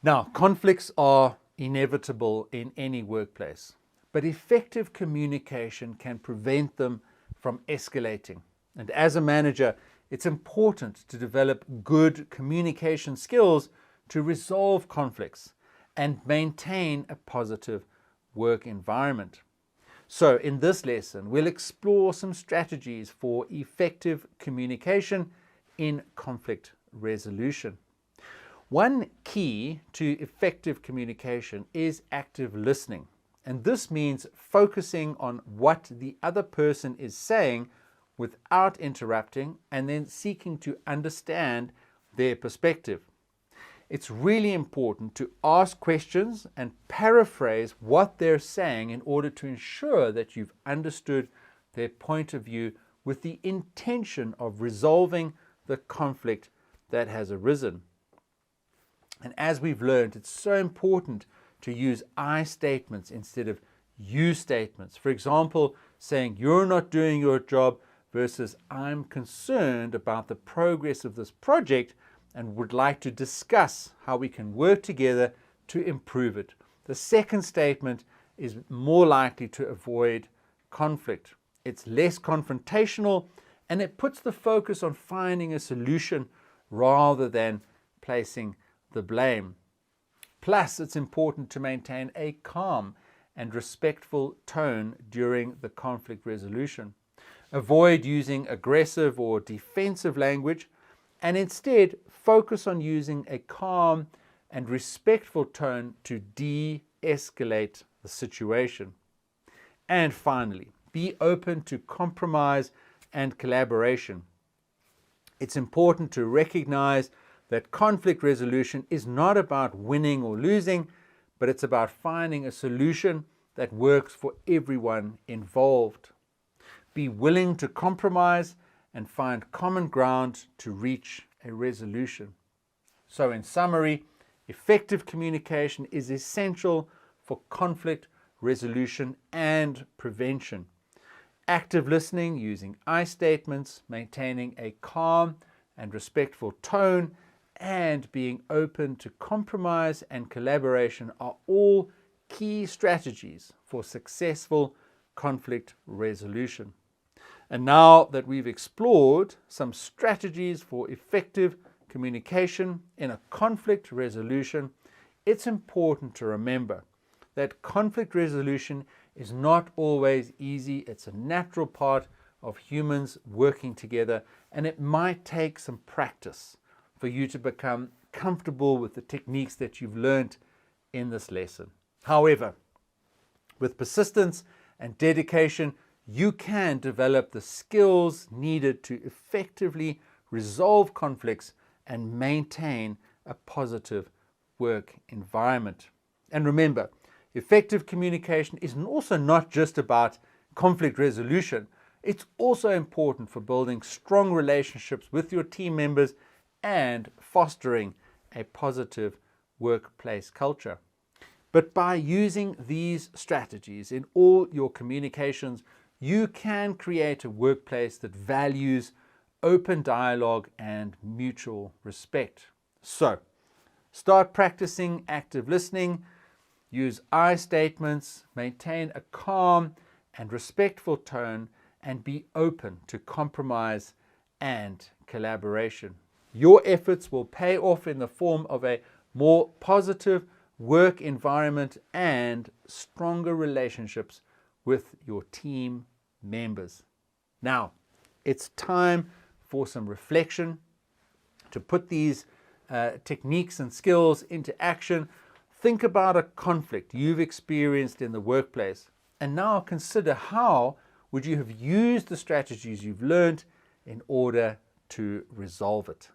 Now, conflicts are inevitable in any workplace, but effective communication can prevent them from escalating. And as a manager, it's important to develop good communication skills to resolve conflicts and maintain a positive work environment. So in this lesson, we'll explore some strategies for effective communication in conflict resolution. One key to effective communication is active listening. And this means focusing on what the other person is saying without interrupting and then seeking to understand their perspective. It's really important to ask questions and paraphrase what they're saying in order to ensure that you've understood their point of view with the intention of resolving the conflict that has arisen. And as we've learned, it's so important to use I statements instead of you statements. For example, saying you're not doing your job versus I'm concerned about the progress of this project and would like to discuss how we can work together to improve it. The second statement is more likely to avoid conflict. It's less confrontational and it puts the focus on finding a solution rather than placing the blame. Plus, it's important to maintain a calm and respectful tone during the conflict resolution. Avoid using aggressive or defensive language and instead focus on using a calm and respectful tone to de-escalate the situation. And finally, be open to compromise and collaboration. It's important to recognize that conflict resolution is not about winning or losing, but it's about finding a solution that works for everyone involved. Be willing to compromise and find common ground to reach a resolution. So in summary, effective communication is essential for conflict resolution and prevention. Active listening using I statements, maintaining a calm and respectful tone, and being open to compromise and collaboration are all key strategies for successful conflict resolution. And now that we've explored some strategies for effective communication in a conflict resolution, it's important to remember that conflict resolution is not always easy. It's a natural part of humans working together, and it might take some practice for you to become comfortable with the techniques that you've learned in this lesson. However, with persistence and dedication, you can develop the skills needed to effectively resolve conflicts and maintain a positive work environment. And remember, effective communication is also not just about conflict resolution. It's also important for building strong relationships with your team members and fostering a positive workplace culture. But by using these strategies in all your communications, you can create a workplace that values open dialogue and mutual respect. So, start practicing active listening, use I statements, maintain a calm and respectful tone, and be open to compromise and collaboration. Your efforts will pay off in the form of a more positive work environment and stronger relationships with your team members. Now, it's time for some reflection to put these techniques and skills into action. Think about a conflict you've experienced in the workplace, and now consider how would you have used the strategies you've learned in order to resolve it.